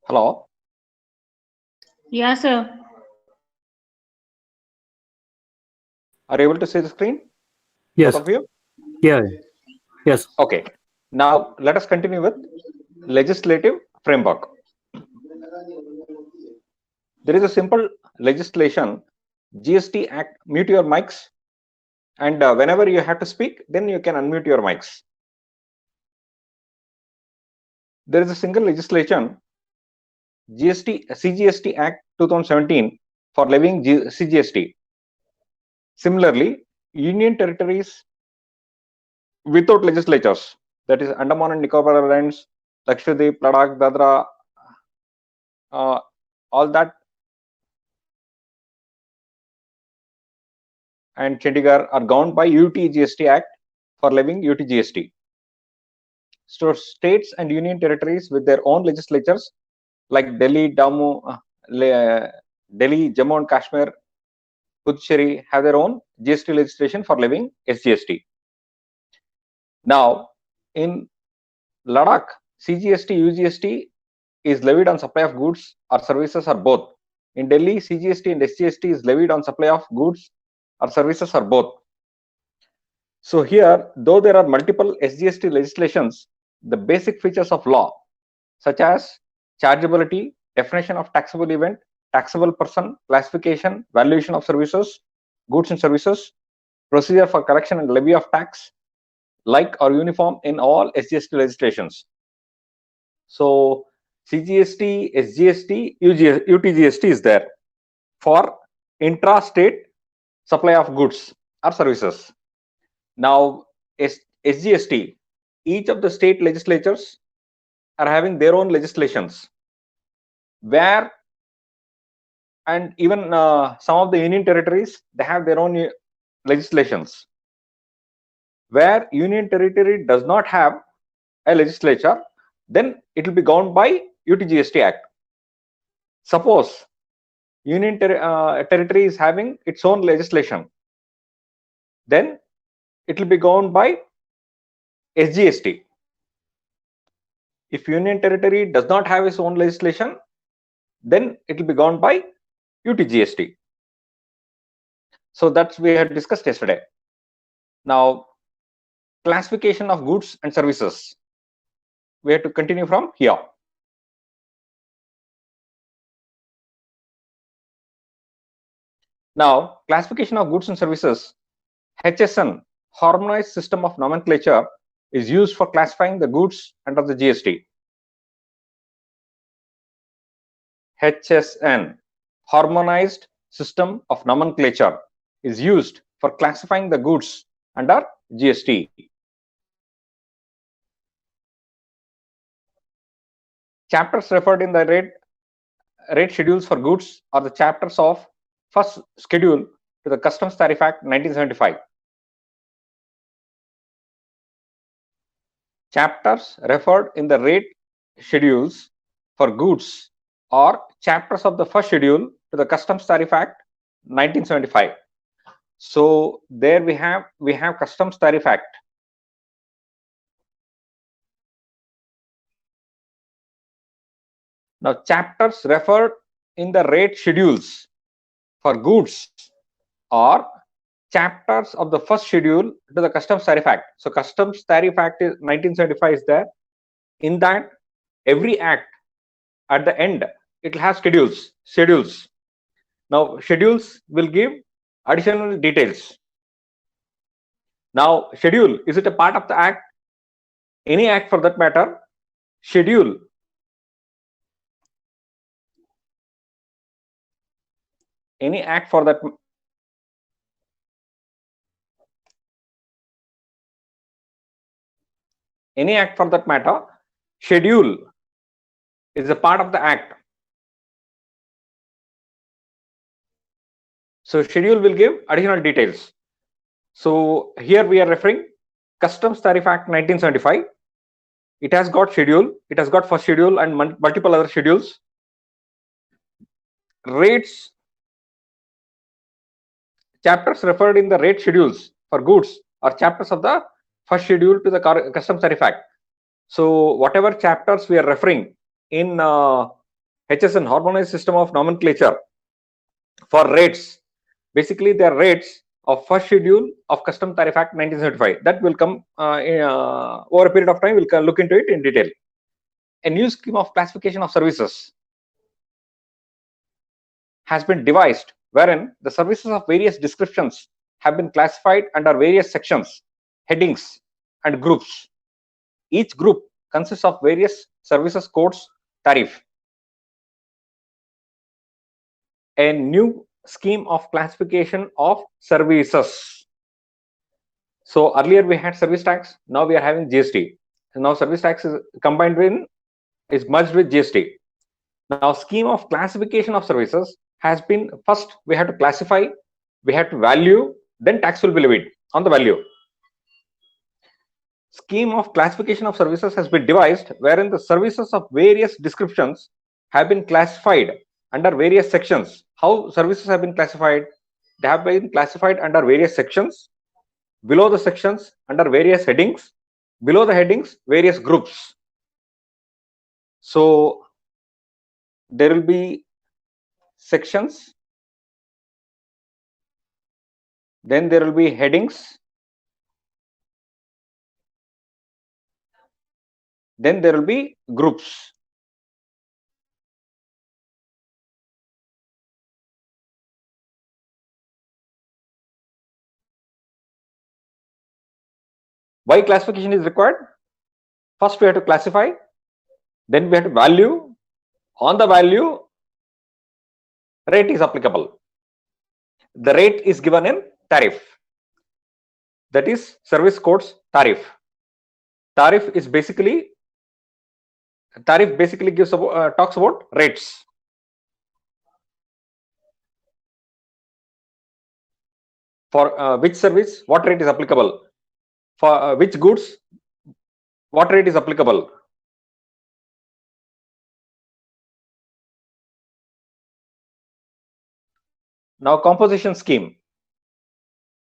Hello, Yeah, sir. are you able to see the screen, both Yes. of you? Yeah. Yes. Okay. Now let us continue with legislative framework. There is a simple legislation, GST Act. Mute your mics, and whenever you have to speak, then you can unmute your mics. There is a single legislation, CGST Act 2017 for levying CGST. Similarly, union territories without legislatures, that is Andaman and Nicobar Islands, Lakshadweep, Ladakh, Dadra, all that, and Chandigarh are governed by UT-GST Act for levying UT-GST. So states and union territories with their own legislatures like Delhi, Jammu and Kashmir, Puducherry have their own GST legislation for levying SGST. Now, in Ladakh, CGST, UGST is levied on supply of goods or services or both. In Delhi, CGST and SGST is levied on supply of goods or services or both. So here, though there are multiple SGST legislations, the basic features of law, such as chargeability, definition of taxable event, taxable person, classification, valuation of services, goods and services, procedure for collection and levy of tax, like or uniform in all SGST legislations. So CGST, SGST, UTGST is there for intra-state supply of goods or services. Now, SGST, each of the state legislatures are having their own legislations, where, and even some of the union territories, they have their own legislations. Where union territory does not have a legislature, then it will be governed by UT-GST Act. Suppose union territory is having its own legislation, then it will be governed by SGST. If union territory does not have its own legislation, then it will be governed by UT-GST. So that's we had discussed yesterday. Now, classification of goods and services, we have to continue from here. Now, classification of goods and services, HSN, harmonized system of nomenclature, is used for classifying the goods under the GST. HSN, harmonized system of nomenclature, is used for classifying the goods under GST. Chapters referred in the rate schedules for goods are the chapters of first schedule to the Customs Tariff Act 1975. Chapters referred in the rate schedules for goods are chapters of the first schedule to the Customs Tariff Act 1975. So there we have Customs Tariff Act. Now, chapters referred in the rate schedules for goods are chapters of the first schedule to the Customs Tariff Act. So Customs Tariff Act is 1975 is there. In that, every act at the end, it will have schedules. Now, schedules will give additional details. Now, schedule, is it a part of the act? Any act for that matter, schedule. Any act for that matter, schedule is a part of the act. So schedule will give additional details. So here we are referring Customs Tariff Act 1975. It has got schedule, it has got first schedule and multiple other schedules. Rates, chapters referred in the rate schedules for goods are chapters of the first schedule to the Customs Tariff Act. So whatever chapters we are referring in HSN, Harmonized System of Nomenclature, for rates. Basically, they are rates of first schedule of Custom Tariff Act 1975. That will come over a period of time. We'll look into it in detail. A new scheme of classification of services has been devised, wherein the services of various descriptions have been classified under various sections, headings, and groups. Each group consists of various services codes, tariff. A new scheme of classification of services. So earlier we had service tax, now we are having GST. Now service tax is combined with, is merged with GST. Now scheme of classification of services has been, first we have to classify, we have to value, then tax will be levied on the value. Scheme of classification of services has been devised, wherein the services of various descriptions have been classified under various sections. How services have been classified? They have been classified under various sections, below the sections under various headings, below the headings various groups. So there will be sections, then there will be headings, then there will be groups. Why classification is required? First we have to classify, then we have to value. On the value, rate is applicable. The rate is given in tariff. That is service codes tariff. Tariff basically gives talks about rates. For which service, what rate is applicable? For which goods, what rate is applicable? Now composition scheme.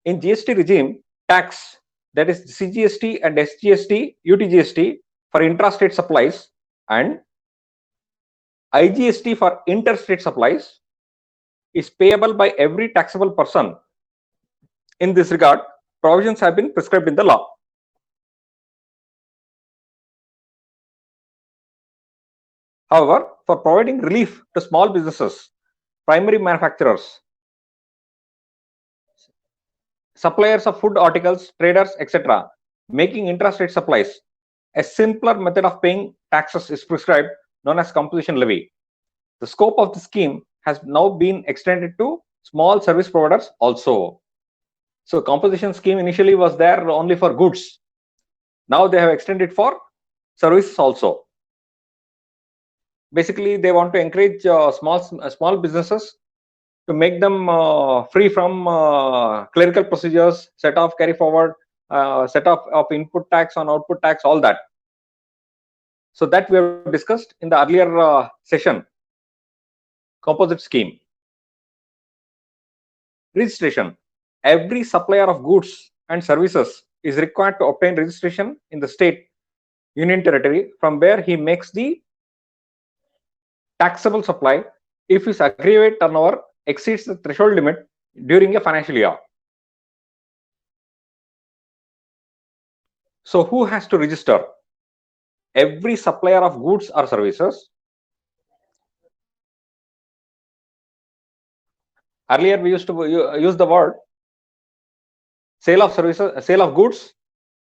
In GST regime, tax, that is CGST and SGST, UTGST for intrastate supplies and IGST for interstate supplies is payable by every taxable person. In this regard, provisions have been prescribed in the law. However, for providing relief to small businesses, primary manufacturers, suppliers of food articles, traders, etc., making intrastate supplies, a simpler method of paying taxes is prescribed, known as composition levy. The scope of the scheme has now been extended to small service providers also. So composition scheme initially was there only for goods. Now they have extended for services also. Basically, they want to encourage small businesses to make them free from clerical procedures, set off, carry forward, set off of input tax on output tax, all that. So that we have discussed in the earlier session. Composite scheme. Registration. Every supplier of goods and services is required to obtain registration in the state, union territory from where he makes the taxable supply if his aggregate turnover exceeds the threshold limit during a financial year. So who has to register? Every supplier of goods or services. Earlier we used to use the word sale of services, sale of goods,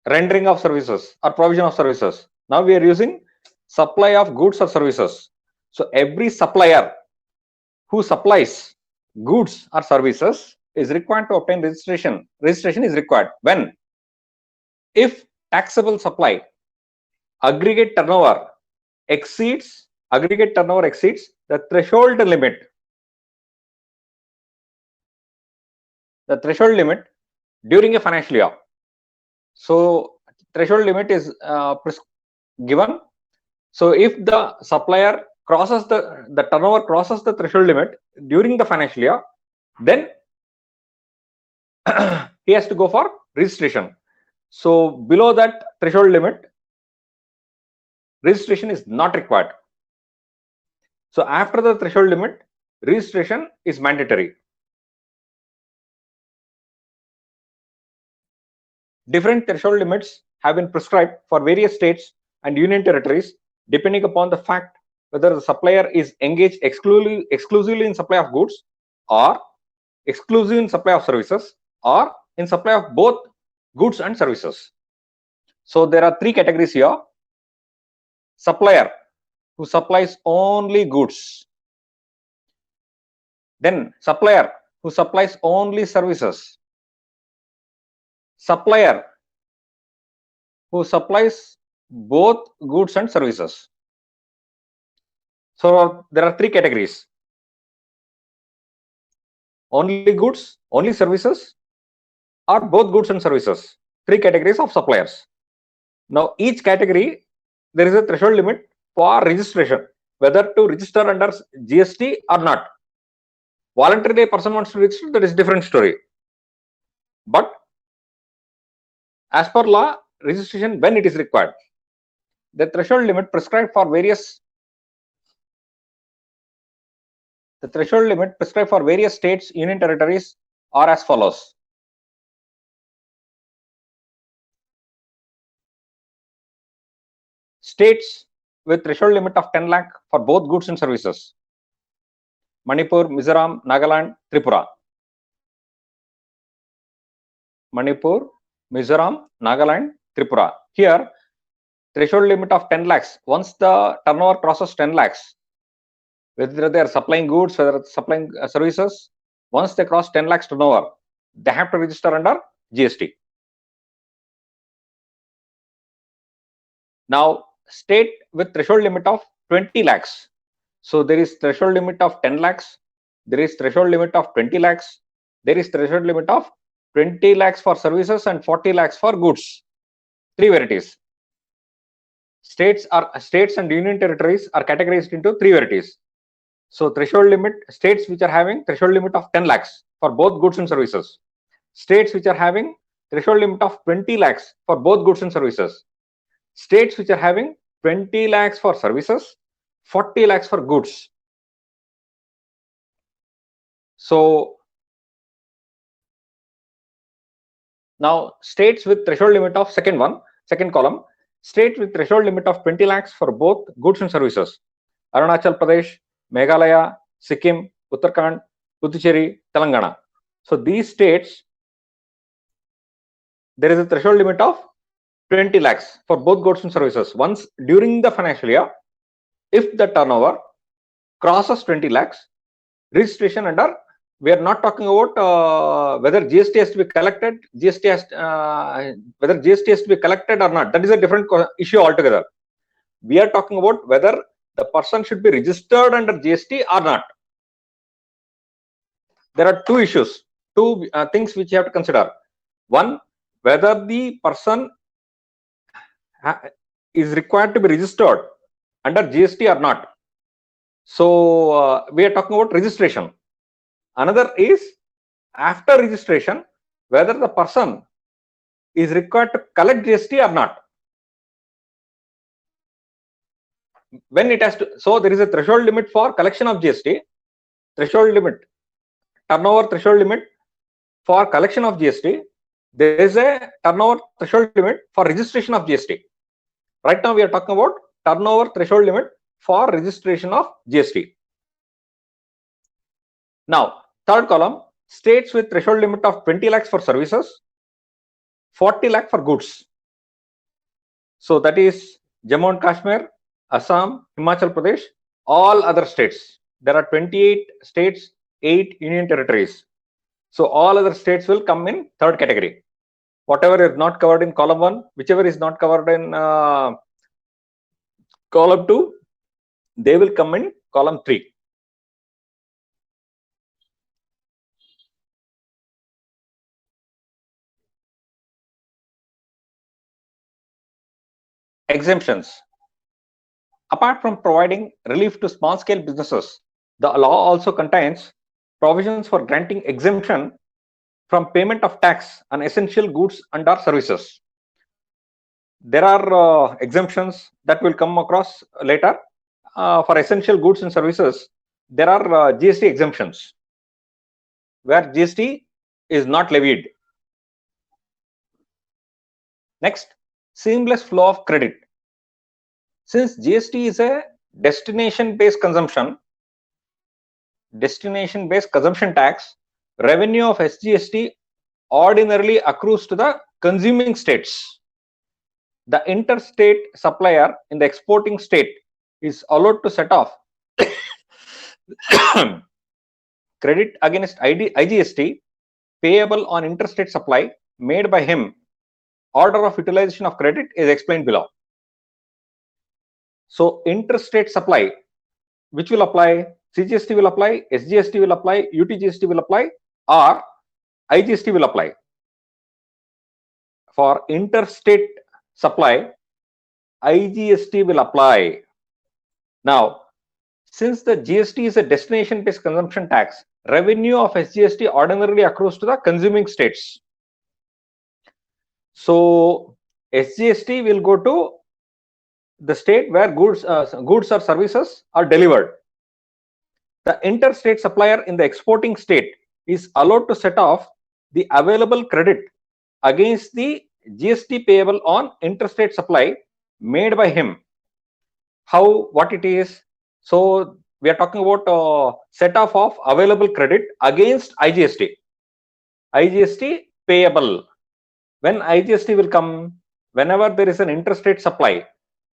rendering of services or provision of services. Now we are using supply of goods or services. So every supplier who supplies goods or services is required to obtain registration. Registration is required when? If taxable supply aggregate turnover exceeds the threshold limit. The threshold limit during a financial year. So threshold limit is given. So if the supplier crosses the turnover crosses the threshold limit during the financial year, then he has to go for registration. So below that threshold limit, registration is not required. So after the threshold limit, registration is mandatory. Different threshold limits have been prescribed for various states and union territories depending upon the fact whether the supplier is engaged exclusively in supply of goods or exclusive in supply of services or in supply of both goods and services. So there are three categories here. Supplier who supplies only goods. Then supplier who supplies only services. Supplier who supplies both goods and services. So there are three categories: only goods, only services, or both goods and services. Three categories of suppliers. Now each category, there is a threshold limit for registration, whether to register under GST or not. Voluntarily a person wants to register, that is different story. But as per law, registration when it is required. The threshold limit prescribed for various states, union territories are as follows. States with threshold limit of 10 lakh for both goods and services: Manipur, Mizoram, Nagaland, Tripura. Manipur, Mizoram, Nagaland, Tripura. Here, threshold limit of 10 lakhs. Once the turnover crosses 10 lakhs, whether they are supplying goods, whether it's supplying services, once they cross 10 lakhs turnover, they have to register under GST. Now, state with threshold limit of 20 lakhs. So there is threshold limit of 10 lakhs, there is threshold limit of 20 lakhs, there is threshold limit of 20 lakhs for services and 40 lakhs for goods. Three varieties. States and union territories are categorized into three varieties. So threshold limit, states which are having threshold limit of 10 lakhs for both goods and services. States which are having threshold limit of 20 lakhs for both goods and services. States which are having 20 lakhs for services, 40 lakhs for goods. So now states with threshold limit of second column, state with threshold limit of 20 lakhs for both goods and services: Arunachal Pradesh, Meghalaya, Sikkim, Uttarakhand, Puducherry, Telangana. So these states, there is a threshold limit of 20 lakhs for both goods and services. Once during the financial year, if the turnover crosses 20 lakhs, registration under, we are not talking about whether GST has to be collected, whether GST has to be collected or not. That is a different issue altogether. We are talking about whether the person should be registered under GST or not. There are two issues, two things which you have to consider. One, whether the person is required to be registered under GST or not. So we are talking about registration. Another is after registration, whether the person is required to collect GST or not. When it has to, so there is a threshold limit for collection of GST, threshold limit, turnover threshold limit for collection of GST. There is a turnover threshold limit for registration of GST. Right now we are talking about turnover threshold limit for registration of GST. Now, third column, states with threshold limit of 20 lakhs for services, 40 lakh for goods. So that is Jammu and Kashmir, Assam, Himachal Pradesh, all other states. There are 28 states, 8 union territories. So all other states will come in third category. Whatever is not covered in column 1, whichever is not covered in column 2, they will come in column 3. Exemptions. Apart from providing relief to small scale businesses, the law also contains provisions for granting exemption from payment of tax on essential goods and or services. There are exemptions that will come across later. for essential goods and services, there are GST exemptions where GST is not levied. Next, seamless flow of credit. Since GST is a destination-based consumption tax, revenue of SGST ordinarily accrues to the consuming states. The interstate supplier in the exporting state is allowed to set off credit against IGST payable on interstate supply made by him. Order of utilization of credit is explained below. So interstate supply, which will apply? CGST will apply, SGST will apply, UTGST will apply, or IGST will apply. For interstate supply, IGST will apply. Now, since the GST is a destination-based consumption tax, revenue of SGST ordinarily accrues to the consuming states. So SGST will go to the state where goods or services are delivered. The interstate supplier in the exporting state is allowed to set off the available credit against the GST payable on interstate supply made by him. What it is? So we are talking about set off of available credit against IGST. IGST payable. When IGST will come, whenever there is an interstate supply,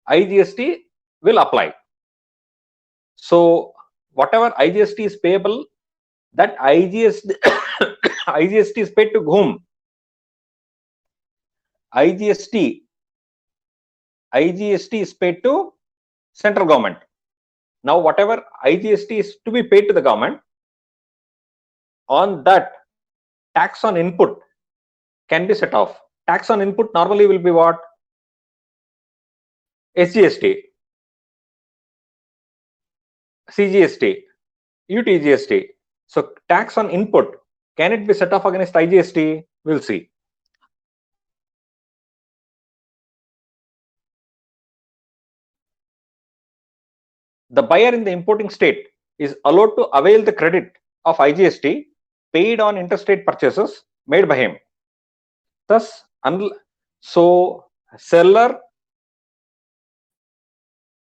IGST will apply. So whatever IGST is payable, that IGST is paid to whom? IGST is paid to central government. Now whatever IGST is to be paid to the government, on that tax on input can be set off. Tax on input normally will be what? SGST, CGST, UTGST. So tax on input, can it be set off against IGST? We'll see. The buyer in the importing state is allowed to avail the credit of IGST paid on interstate purchases made by him. Thus, so seller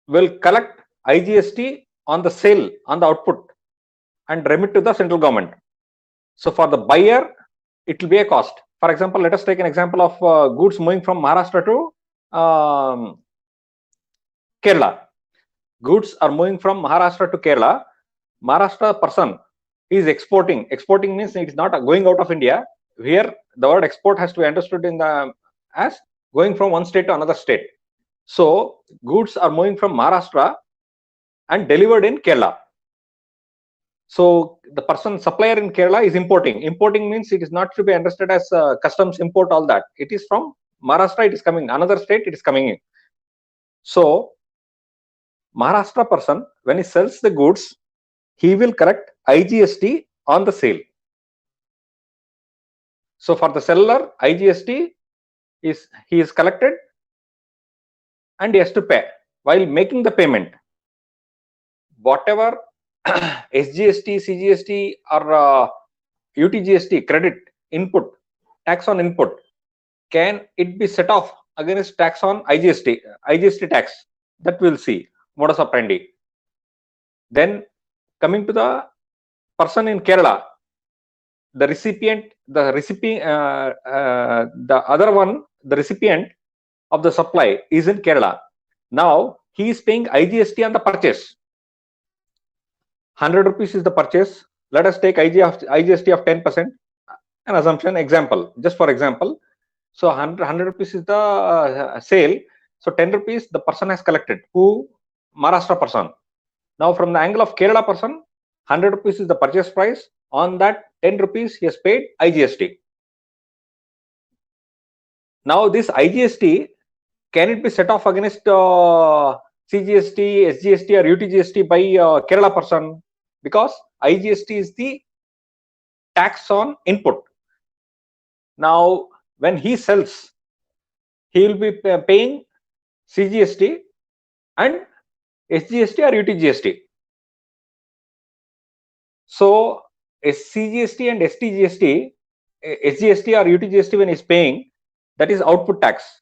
will collect IGST on the sale, on the output, and remit to the central government. So for the buyer, it will be a cost. For example, let us take an example of goods moving from Maharashtra to Kerala. Goods are moving from Maharashtra to Kerala. Maharashtra person is exporting. Exporting means it is not going out of India. Here, the word export has to be understood in the as going from one state to another state. So goods are moving from Maharashtra and delivered in Kerala. So the person supplier in Kerala is importing. Importing means it is not to be understood as customs import, all that. It is from Maharashtra, it is coming. Another state, it is coming in. So Maharashtra person, when he sells the goods, he will collect IGST on the sale. So for the seller, IGST he is collected and he has to pay. While making the payment, whatever SGST, CGST or UTGST credit input, tax on input, can it be set off against tax on IGST tax? That we'll see, modus operandi. Then coming to the person in Kerala, the recipient of the supply is in Kerala. Now he is paying IGST on the purchase. 100 rupees is the purchase. Let us take IGST of 10%, an assumption, example, just for example. So 100 rupees is the sale. So 10 rupees the person has collected. Who? Maharashtra person. Now from the angle of Kerala person, 100 rupees is the purchase price. On that 10 rupees he has paid IGST. Now this IGST, can it be set off against CGST, SGST or UTGST by Kerala person? Because IGST is the tax on input. Now when he sells, he will be paying CGST and SGST or UTGST? So CGST and STGST, SGST or UTGST when is paying, that is output tax.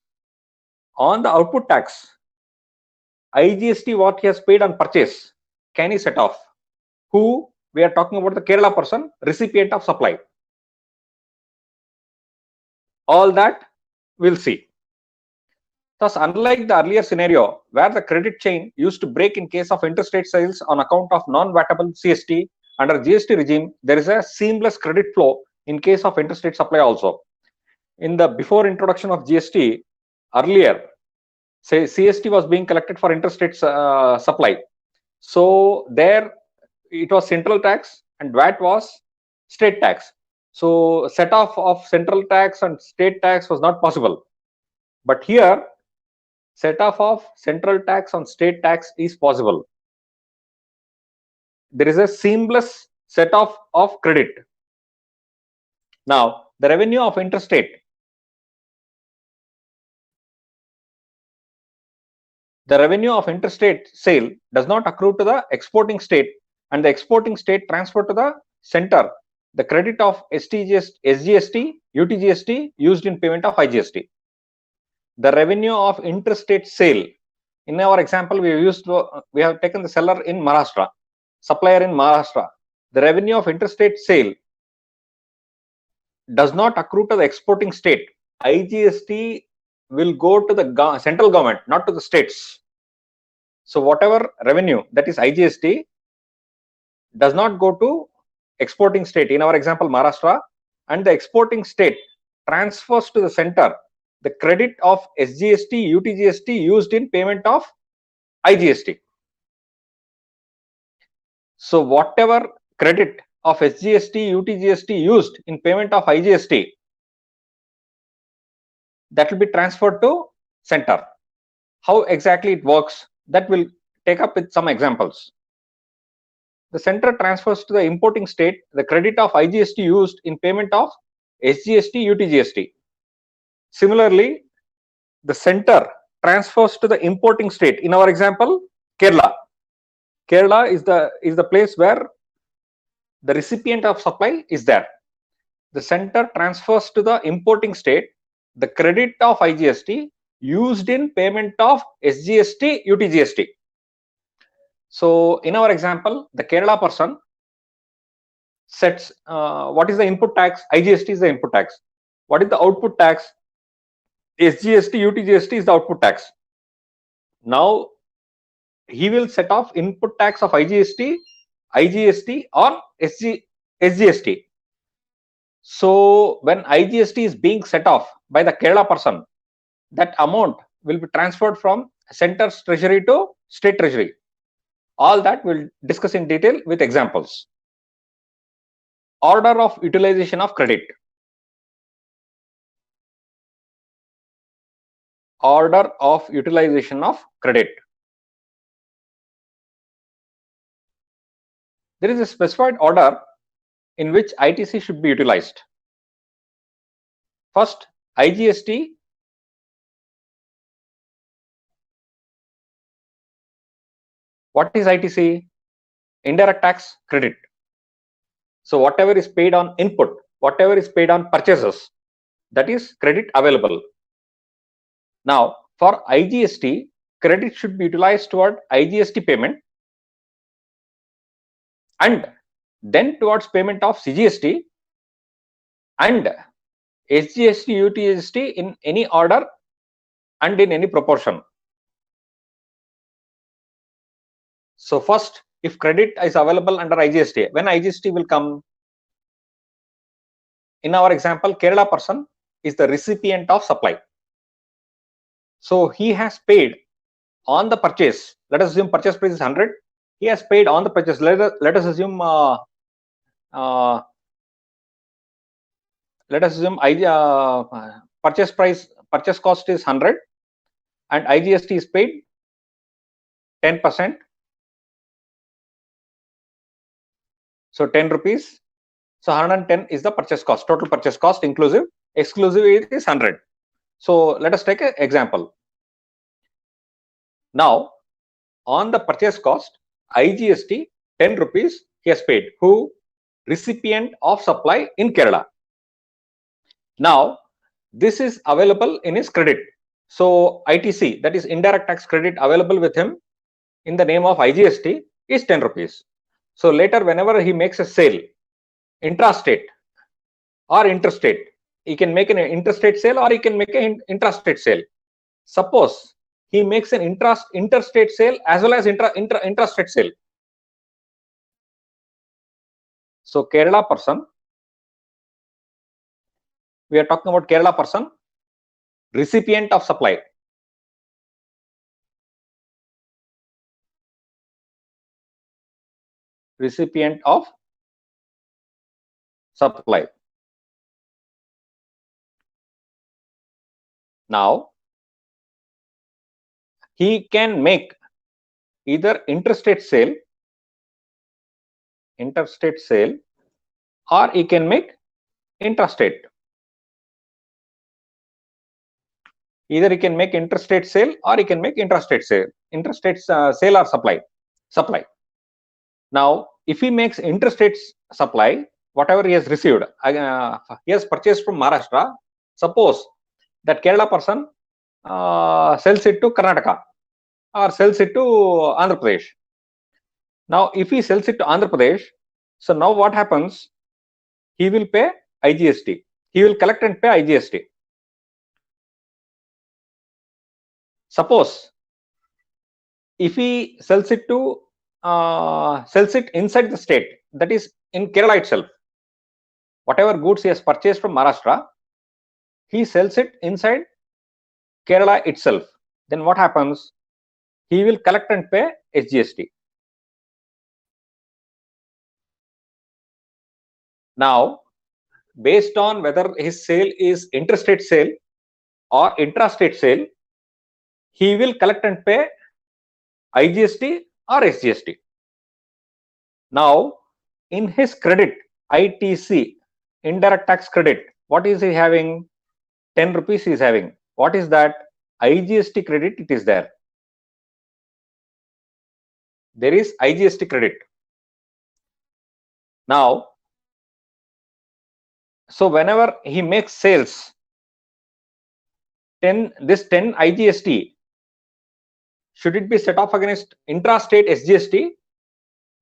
On the output tax, IGST what he has paid on purchase, can he set off? Who? We are talking about the Kerala person, recipient of supply. All that we'll see. Thus, unlike the earlier scenario where the credit chain used to break in case of interstate sales on account of non-vatable CST, under GST regime, there is a seamless credit flow in case of interstate supply also. In the before introduction of GST, earlier, say CST was being collected for interstate supply. So there it was central tax and VAT was state tax. So set off of central tax and state tax was not possible. But here, set off of central tax on state tax is possible. There is a seamless set off of credit. Now, the revenue of interstate. The revenue of interstate sale does not accrue to the exporting state, and the exporting state transfer to the center the credit of SGST, UTGST used in payment of IGST. The revenue of interstate sale. In our example, we have taken the seller in Maharashtra, supplier in Maharashtra. The revenue of interstate sale does not accrue to the exporting state. IGST will go to the central government, not to the states. So whatever revenue, that is IGST, does not go to exporting state. In our example, Maharashtra, and the exporting state transfers to the center the credit of SGST, UTGST used in payment of IGST. So whatever credit of SGST, UTGST used in payment of IGST, that will be transferred to center. How exactly it works, that will take up with some examples. The center transfers to the importing state the credit of IGST used in payment of SGST, UTGST. Similarly, the center transfers to the importing state. In our example, Kerala. Kerala is the place where the recipient of supply is there. The center transfers to the importing state the credit of IGST used in payment of SGST, UTGST. So in our example, the Kerala person sets what is the input tax? IGST is the input tax. What is the output tax? SGST, UTGST is the output tax. Now he will set off input tax of IGST, or SGST. So when IGST is being set off by the Kerala person, that amount will be transferred from center's treasury to state treasury. All that we'll discuss in detail with examples. Order of utilization of credit. Order of utilization of credit. There is a specified order in which ITC should be utilized. First, IGST. What is ITC? Indirect tax credit. So whatever is paid on input, whatever is paid on purchases, that is credit available. Now, for IGST, credit should be utilized toward IGST payment and then towards payment of CGST and SGST, UTGST in any order and in any proportion. So first, if credit is available under IGST, when IGST will come? In our example, Kerala person is the recipient of supply. So he has paid on the purchase. Let us assume purchase price is 100. He has paid on the purchase. Let us assume purchase cost is 100 and IGST is paid 10%. So 10 rupees. So 110 is the purchase cost, total purchase cost inclusive. Exclusive is 100. So let us take an example. Now, on the purchase cost, IGST 10 rupees he has paid. Who? Recipient of supply in Kerala. Now, this is available in his credit. So, ITC, that is indirect tax credit, available with him in the name of IGST is 10 rupees. So, later, whenever he makes a sale, intrastate or interstate, he can make an interstate sale or he can make an intrastate sale. Suppose he makes an interstate sale as well as intrastate sale. So, Kerala person, we are talking about Kerala person, recipient of supply. Recipient of supply. Now, he can make either interstate sale, or he can make intrastate. Either he can make interstate sale or he can make intrastate sale. Sale or supply. Now, if he makes interstate supply, whatever he has received, he has purchased from Maharashtra. Suppose that Kerala person sells it to Karnataka or sells it to Andhra Pradesh. Now, if he sells it to Andhra Pradesh, so now what happens? He will pay IGST. He will collect and pay IGST. Suppose if he sells it to inside the state, that is in Kerala itself, whatever goods he has purchased from Maharashtra, he sells it inside Kerala itself. Then what happens? He will collect and pay SGST. Now, based on whether his sale is interstate sale or intrastate sale, he will collect and pay IGST or SGST. Now, in his credit, ITC, indirect tax credit, what is he having? 10 rupees he is having. What is that? IGST credit, it is there. There is IGST credit. Now, so whenever he makes sales, this 10 IGST, should it be set off against intrastate SGST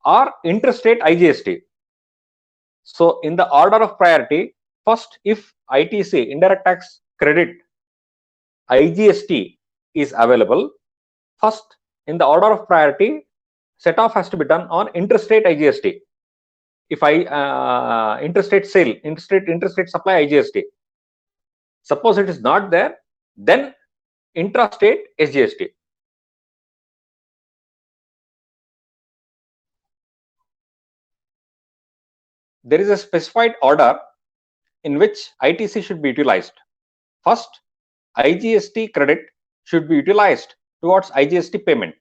or interstate IGST? So, in the order of priority, first, if ITC, indirect tax credit, IGST is available, first, in the order of priority, set off has to be done on interstate IGST. If interstate sale, interstate supply IGST. Suppose it is not there, then intrastate SGST. There is a specified order in which ITC should be utilized. First, IGST credit should be utilized towards IGST payment,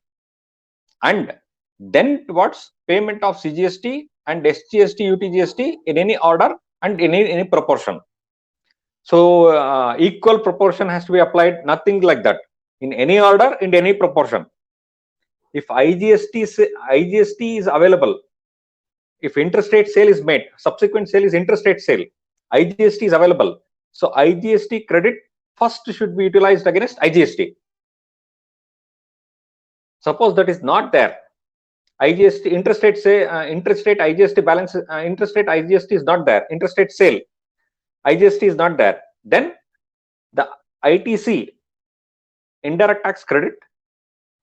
and then towards payment of CGST and SGST, UTGST in any order and in any proportion. So, equal proportion has to be applied, nothing like that. In any order, in any proportion. If IGST is available, if interstate sale is made, subsequent sale is interstate sale, IGST is available. So, IGST credit first should be utilized against IGST. Suppose that is not there, IGST, interstate IGST balance, interstate IGST is not there, interstate sale, IGST is not there, then the ITC, indirect tax credit,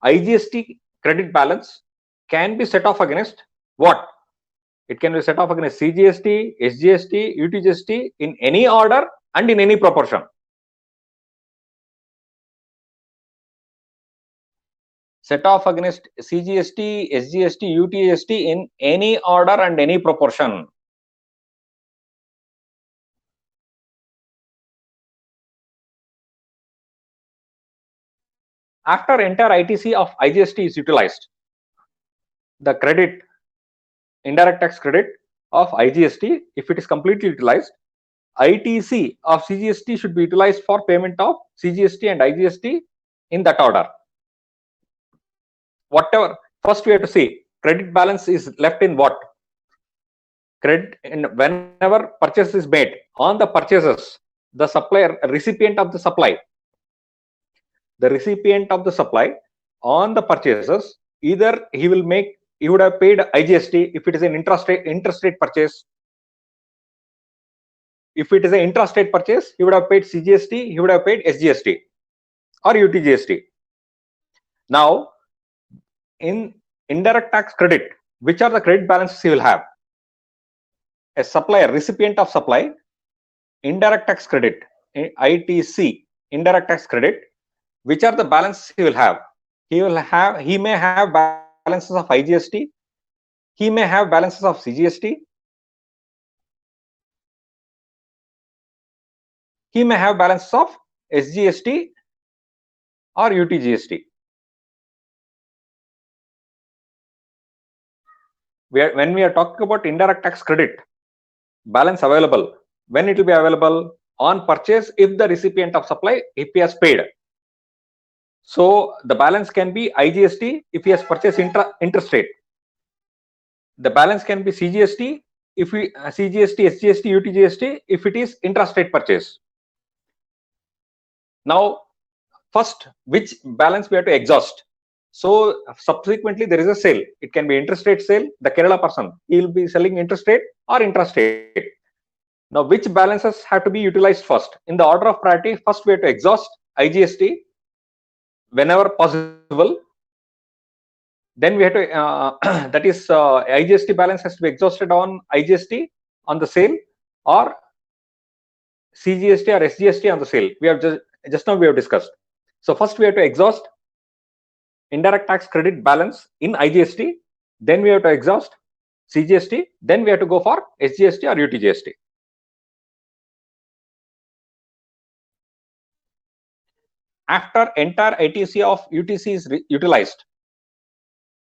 IGST credit balance can be set off against what? It can be set off against CGST, SGST, UTGST in any order and in any proportion. Set off against CGST, SGST, UTGST in any order and any proportion. After entire ITC of IGST is utilized, the credit, indirect tax credit of IGST, if it is completely utilized, ITC of CGST should be utilized for payment of CGST and IGST in that order. whatever, first we have to see credit balance is left in what? Credit, and whenever purchase is made on the purchases, the supplier, recipient of the supply, on the purchases, either he would have paid IGST if it is an intrastate purchase. If it is an intrastate purchase, he would have paid CGST, he would have paid SGST or UTGST. Now, in indirect tax credit, which are the credit balances he will have? A supplier, recipient of supply, indirect tax credit, ITC, indirect tax credit, which are the balances he will have? He may have balances of IGST, he may have balances of CGST, he may have balances of SGST or UTGST. When we are talking about indirect tax credit, balance available, when it will be available? On purchase, if the recipient of supply, if he has paid. So the balance can be IGST if he has purchased interstate. The balance can be CGST if we CGST, SGST, UTGST if it is intrastate purchase. Now, first, which balance we have to exhaust? So subsequently, there is a sale. It can be interstate sale. The Kerala person, he will be selling interstate or intrastate. Now, which balances have to be utilized first? In the order of priority, first we have to exhaust IGST whenever possible. Then we have to, that is, IGST balance has to be exhausted on IGST on the sale, or CGST or SGST on the sale. We have just now we have discussed. So first we have to exhaust indirect tax credit balance in IGST. Then we have to exhaust CGST. Then we have to go for SGST or UTGST. After entire ITC of UTC is utilized,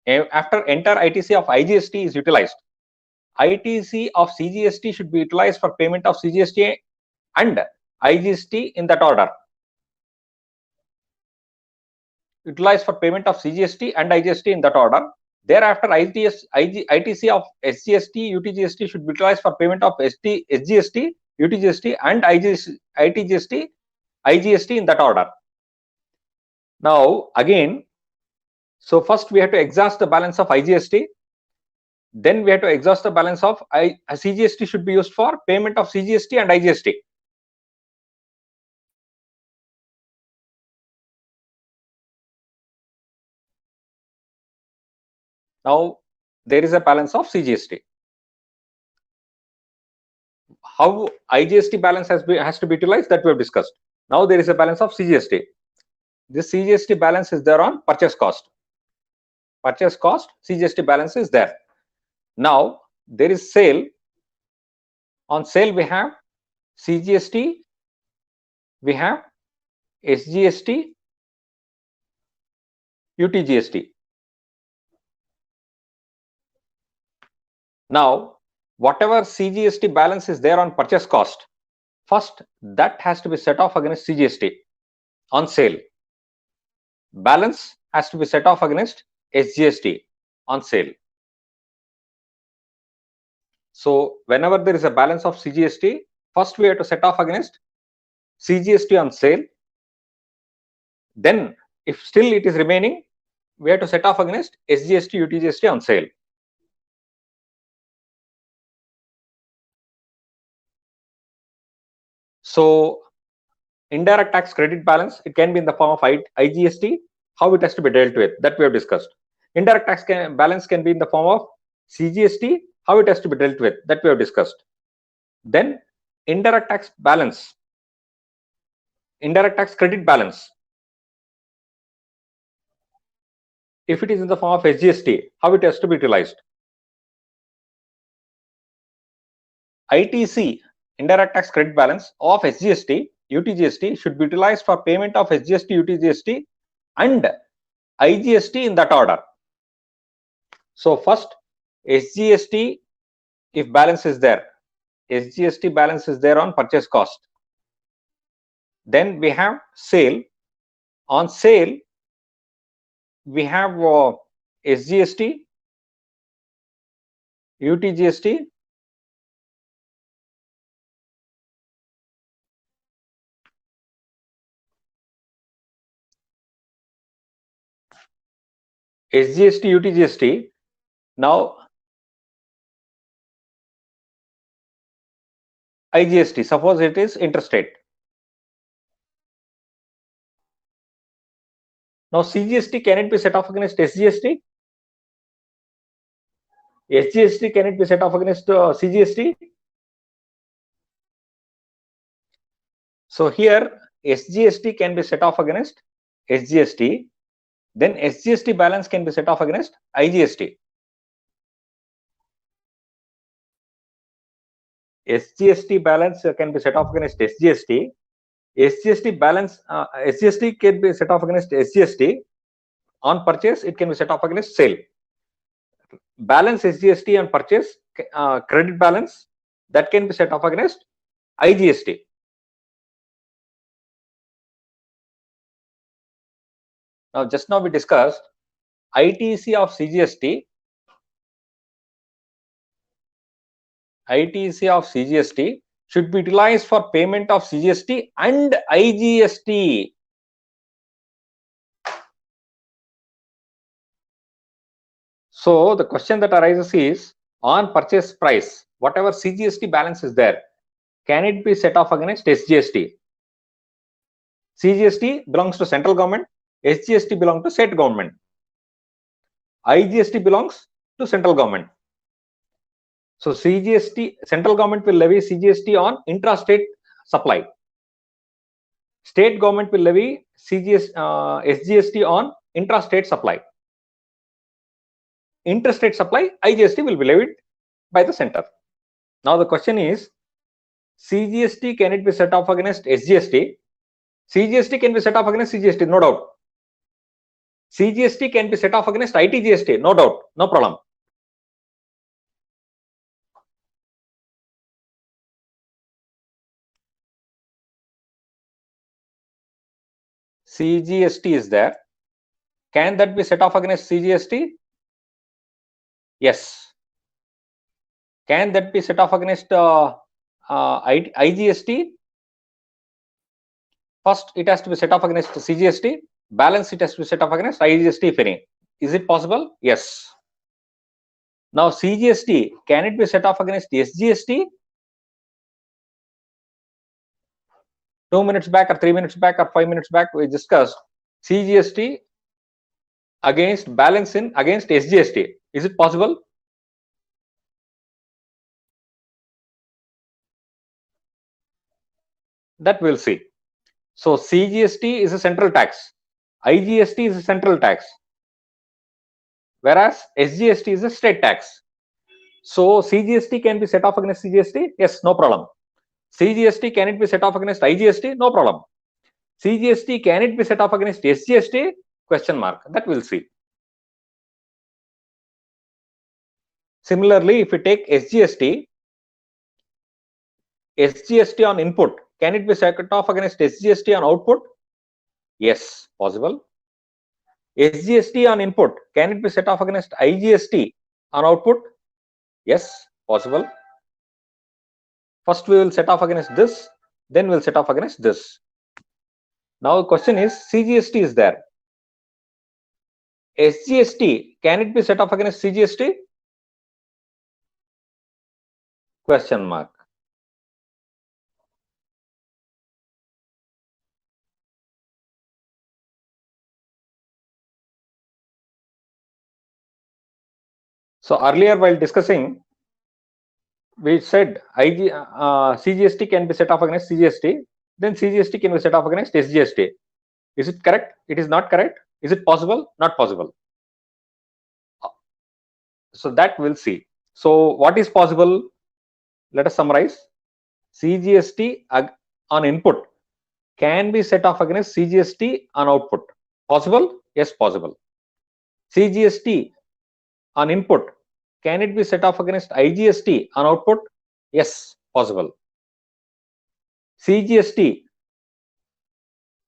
after entire ITC of IGST is utilized, ITC of CGST should be utilized for payment of CGST and IGST in that order. Utilized for payment of CGST and IGST in that order. Thereafter, ITC of SGST, UTGST should be utilized for payment of SGST, UTGST and ITGST, IGST in that order. Now, again, so first we have to exhaust the balance of IGST. Then we have to exhaust the balance of CGST should be used for payment of CGST and IGST. Now, there is a balance of CGST. How IGST balance has to be utilized, that we have discussed. Now there is a balance of CGST. This CGST balance is there on purchase cost. Purchase cost, CGST balance is there. Now there is sale. On sale we have CGST, we have SGST, UTGST. Now, whatever CGST balance is there on purchase cost, first that has to be set off against CGST on sale. Balance has to be set off against SGST on sale. So whenever there is a balance of CGST, first we have to set off against CGST on sale. Then if still it is remaining, we have to set off against SGST, UTGST on sale. So indirect tax credit balance, it can be in the form of IGST. How it has to be dealt with, that we have discussed. Indirect tax balance can be in the form of CGST. How it has to be dealt with, that we have discussed. Then indirect tax balance, indirect tax credit balance, if it is in the form of SGST, how it has to be utilized. ITC, indirect tax credit balance of SGST, UTGST should be utilized for payment of SGST, UTGST and IGST in that order. So first SGST, if balance is there, SGST balance is there on purchase cost. Then we have sale. On sale, we have SGST, UTGST, SGST, UTGST. Now IGST, suppose it is interstate. Now CGST, can it be set off against SGST? SGST, can it be set off against CGST? So here SGST can be set off against SGST, then SGST balance can be set off against IGST. SGST balance can be set off against SGST. SGST balance, SGST can be set off against SGST. On purchase, it can be set off against sale. Balance SGST on purchase, credit balance, that can be set off against IGST. Now, just now we discussed ITC of CGST. ITC of CGST should be utilized for payment of CGST and IGST. So the question that arises is, on purchase price, whatever CGST balance is there, can it be set off against SGST? CGST belongs to central government, SGST belongs to state government, IGST belongs to central government. So CGST, central government will levy CGST on intrastate supply. State government will levy SGST on intrastate supply. Interstate supply, IGST will be levied by the center. Now the question is, CGST, can it be set off against SGST? CGST can be set off against CGST, no doubt. CGST can be set off against ITGST, no doubt, no problem. CGST is there. Can that be set off against CGST? Yes. Can that be set off against IGST? First, it has to be set off against CGST. Balance, it has to be set off against IGST, if any. Is it possible? Yes. Now, CGST, can it be set off against SGST? 2 minutes back or 3 minutes back or 5 minutes back, we discussed CGST against balance in against SGST. Is it possible? That we'll see. So CGST is a central tax, IGST is a central tax, whereas SGST is a state tax. So CGST can be set off against CGST? Yes, no problem. CGST, can it be set off against IGST? No problem. CGST, can it be set off against SGST? Question mark. That we'll see. Similarly, if we take SGST, SGST on input, can it be set off against SGST on output? Yes, possible. SGST on input, can it be set off against IGST on output? Yes, possible. First we will set off against this, then we'll set off against this. Now the question is, CGST is there. SGST, can it be set off against CGST? Question mark. So earlier while discussing, we said CGST can be set off against CGST, then CGST can be set off against SGST. Is it correct? It is not correct. Is it possible? Not possible. So that we'll see. So what is possible? Let us summarize. CGST on input can be set off against CGST on output. Possible? Yes, possible. CGST on input, can it be set off against IGST on output? Yes, possible. CGST,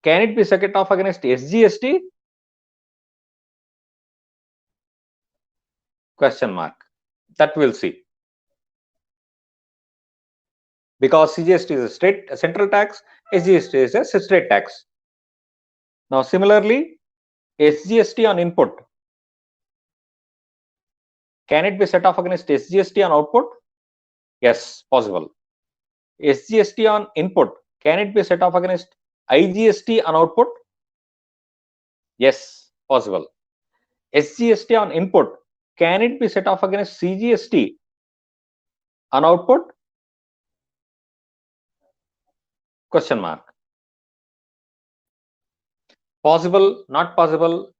can it be set off against SGST? Question mark. That we'll see. Because CGST is a central tax, SGST is a state tax. Now, similarly, SGST on input, can it be set off against SGST on output? Yes, possible. SGST on input, can it be set off against IGST on output? Yes, possible. SGST on input, can it be set off against CGST on output? Question mark. Possible, not possible.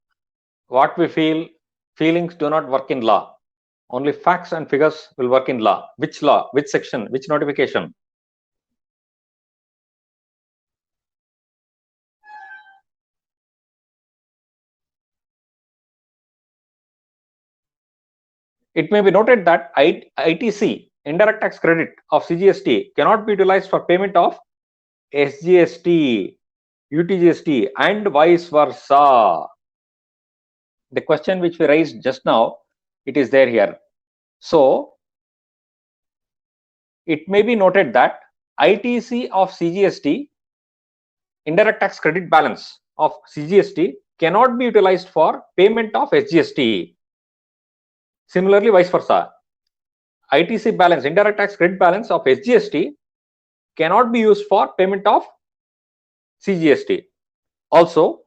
What we feel, feelings do not work in law. Only facts and figures will work in law. Which law? Which section? Which notification? It may be noted that ITC, indirect tax credit of CGST, cannot be utilized for payment of SGST, UTGST, and vice versa. The question which we raised just now, it is there here. So, it may be noted that ITC of CGST, indirect tax credit balance of CGST, cannot be utilized for payment of SGST. Similarly, vice versa. ITC balance, indirect tax credit balance of SGST cannot be used for payment of CGST. Also,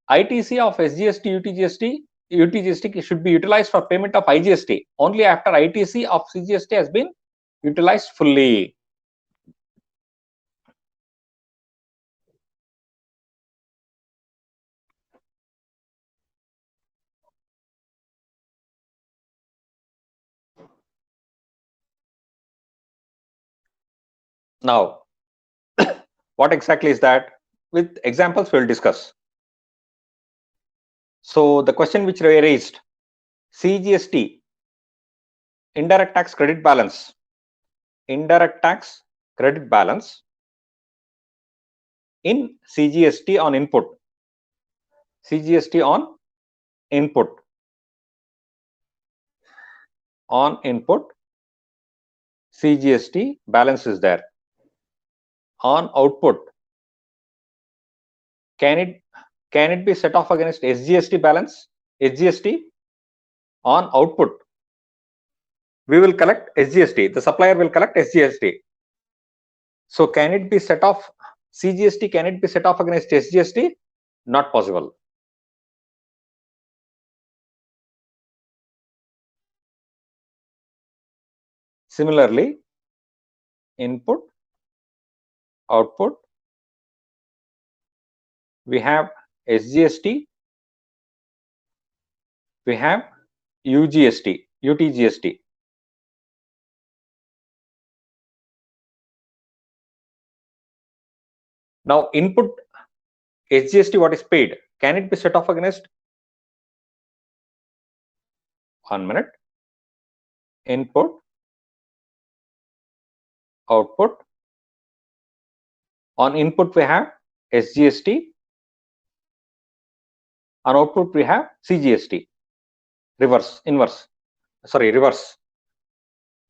ITC of SGST, UTGST should be utilized for payment of IGST only after ITC of CGST has been utilized fully. Now, what exactly is that? With examples, we'll discuss. So, the question which we raised, CGST, indirect tax credit balance, indirect tax credit balance in CGST on input, CGST on input, CGST balance is there. On output, can it be set off against SGST balance? SGST on output, we will collect SGST. The supplier will collect SGST. So can it be set off CGST? Can it be set off against SGST? Not possible. Similarly, input, output, we have SGST, we have UTGST. Now, input SGST, what is paid, can it be set off against? 1 minute. Input, output. On input, we have SGST. On output, we have CGST. Reverse.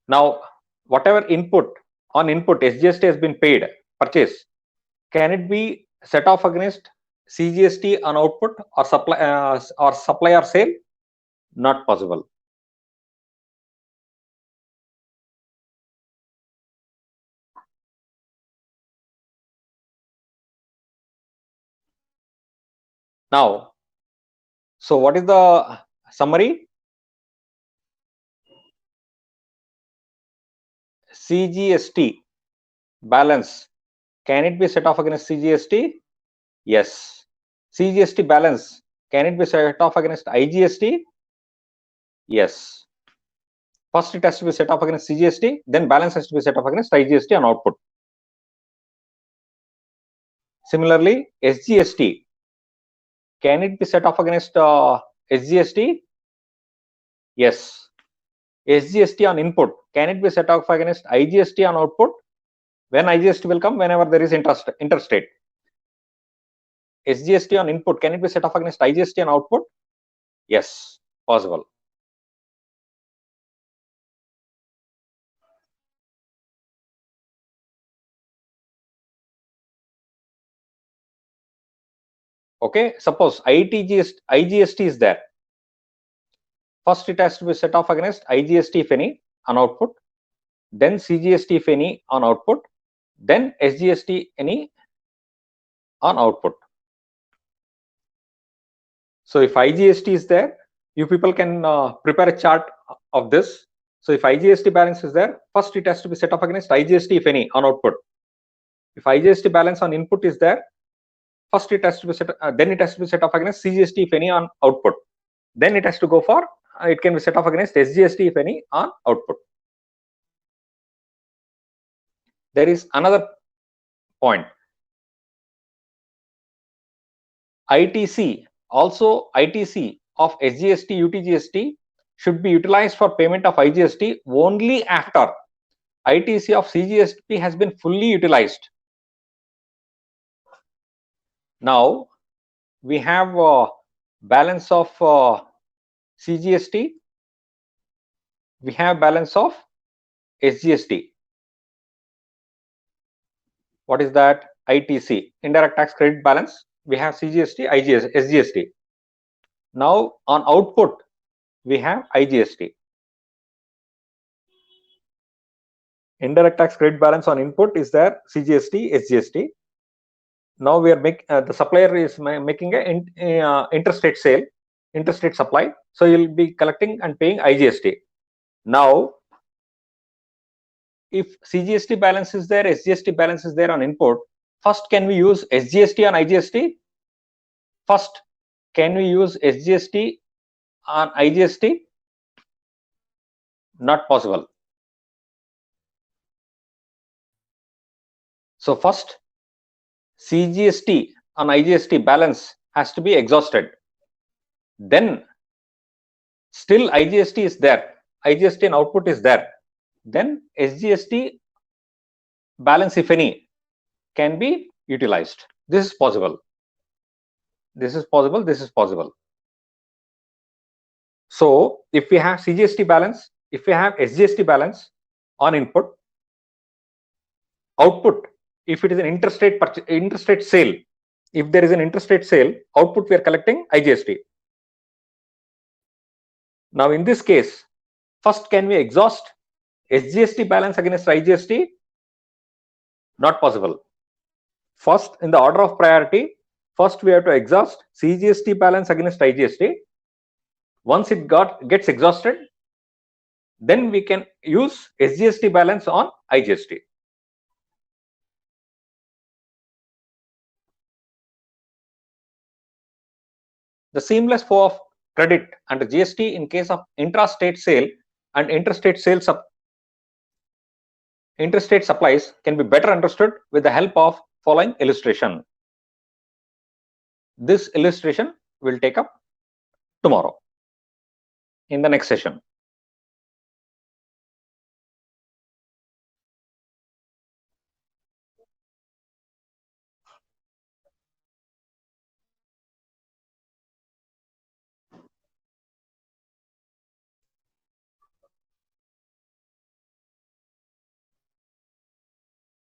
Now, whatever input, on input SGST has been paid, purchase, can it be set off against CGST on output or supply or sale? Not possible. Now, so what is the summary? CGST balance, can it be set off against CGST? Yes. CGST balance, can it be set off against IGST? Yes. First it has to be set off against CGST, then balance has to be set off against IGST on output. Similarly, SGST, can it be set off against SGST? Yes. SGST on input, can it be set off against IGST on output? When IGST will come? Whenever there is interstate. SGST on input, can it be set off against IGST on output? Yes, possible. Okay, suppose IGST is there. First, it has to be set off against IGST if any on output, then CGST if any on output, then SGST any on output. So if IGST is there, you people can prepare a chart of this. So if IGST balance is there, first it has to be set off against IGST if any on output. If IGST balance on input is there, first it has to be then it has to be set off against CGST if any on output. Then it has to go for it can be set off against SGST if any on output. There is another point. ITC also ITC of SGST UTGST should be utilized for payment of IGST only after ITC of CGST has been fully utilized. Now we have balance of CGST, we have balance of SGST. What is that? ITC, indirect tax credit balance. We have CGST, SGST. Now on output we have IGST. Indirect tax credit balance on input is there, CGST, SGST. Now we are the supplier is making a interstate sale, interstate supply. So you'll be collecting and paying IGST. Now, if CGST balance is there, SGST balance is there on input, first can we use SGST on IGST? First, can we use SGST on IGST? Not possible. So first, CGST on IGST balance has to be exhausted. Then still IGST is there, IGST and output is there. Then SGST balance, if any, can be utilized. This is possible. This is possible. This is possible. So if we have CGST balance, if we have SGST balance on input, output, if it is an interstate sale, if there is an interstate sale, output we are collecting IGST. Now in this case, first can we exhaust SGST balance against IGST? Not possible. First, in the order of priority, first we have to exhaust CGST balance against IGST. Once it gets exhausted, then we can use SGST balance on IGST. The seamless flow of credit under GST in case of intrastate sale and interstate supplies can be better understood with the help of following illustration. This illustration we'll take up tomorrow in the next session.